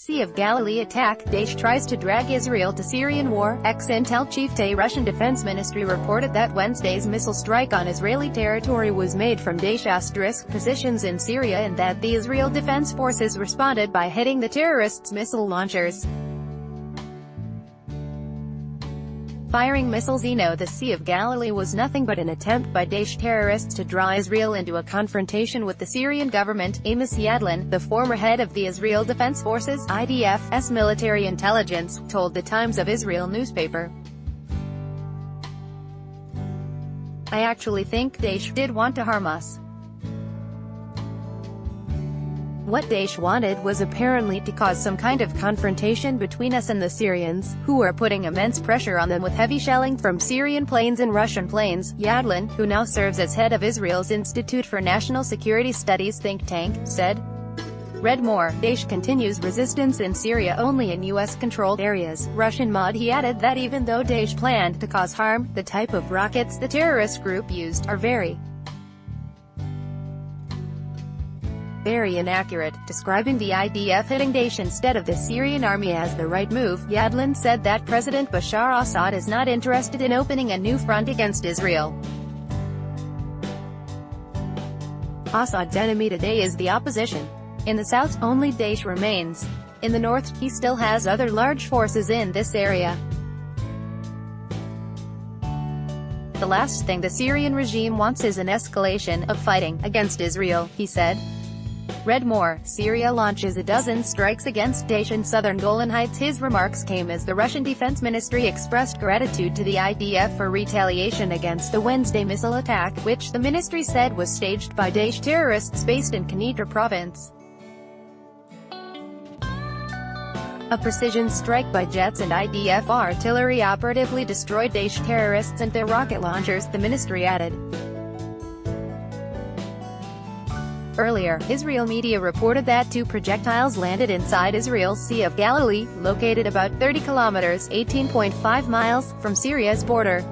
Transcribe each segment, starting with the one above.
Sea of Galilee attack, Daesh tries to drag Israel to Syrian war. Ex-Intel chief to Russian Defense Ministry reported that Wednesday's missile strike on Israeli territory was made from Daesh positions in Syria and that the Israel Defense Forces responded by hitting the terrorists' missile launchers. Firing missiles. The Sea of Galilee was nothing but an attempt by Daesh terrorists to draw Israel into a confrontation with the Syrian government. Amos Yadlin, the former head of the Israel Defense Forces (IDF's) military intelligence, told the Times of Israel newspaper, "I actually think Daesh did want to harm us. What Daesh wanted was apparently to cause some kind of confrontation between us and the Syrians, who are putting immense pressure on them with heavy shelling from Syrian planes and Russian planes," Yadlin, who now serves as head of Israel's Institute for National Security Studies think tank, said. Read more. Daesh continues resistance in Syria only in U.S.-controlled areas. Russian mod. He added that even though Daesh planned to cause harm, the type of rockets the terrorist group used are very inaccurate, describing the IDF hitting Daesh instead of the Syrian army as the right move. Yadlin said that President Bashar Assad is not interested in opening a new front against Israel. Assad's enemy today is the opposition. In the south, only Daesh remains. In the north, he still has other large forces in this area. The last thing the Syrian regime wants is an escalation of fighting against Israel, he said. Read more. Syria launches a dozen strikes against Daesh in southern Golan Heights. His remarks came as the Russian Defense Ministry expressed gratitude to the IDF for retaliation against the Wednesday missile attack, which the ministry said was staged by Daesh terrorists based in Quneitra province. A precision strike by jets and IDF artillery operatively destroyed Daesh terrorists and their rocket launchers, the ministry added. Earlier, Israel media reported that 2 projectiles landed inside Israel's Sea of Galilee, located about 30 kilometers (18.5 miles) from Syria's border.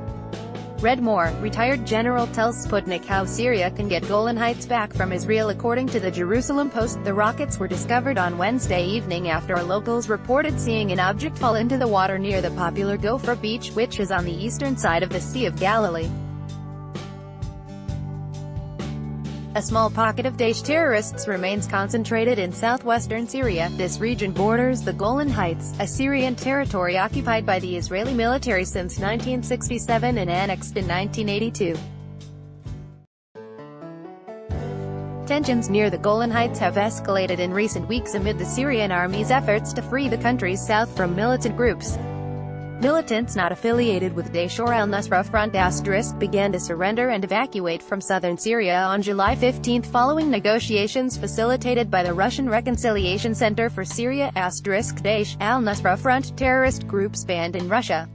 Read more. Retired general tells Sputnik how Syria can get Golan Heights back from Israel. According to the Jerusalem Post, the rockets were discovered on Wednesday evening after locals reported seeing an object fall into the water near the popular Gopher Beach, which is on the eastern side of the Sea of Galilee. A small pocket of Daesh terrorists remains concentrated in southwestern Syria. This region borders the Golan Heights, a Syrian territory occupied by the Israeli military since 1967 and annexed in 1982. Tensions near the Golan Heights have escalated in recent weeks amid the Syrian army's efforts to free the country's south from militant groups. Militants not affiliated with Daesh or al-Nusra Front began to surrender and evacuate from southern Syria on July 15 following negotiations facilitated by the Russian Reconciliation Center for Syria *. Daesh, al-Nusra Front, terrorist groups banned in Russia.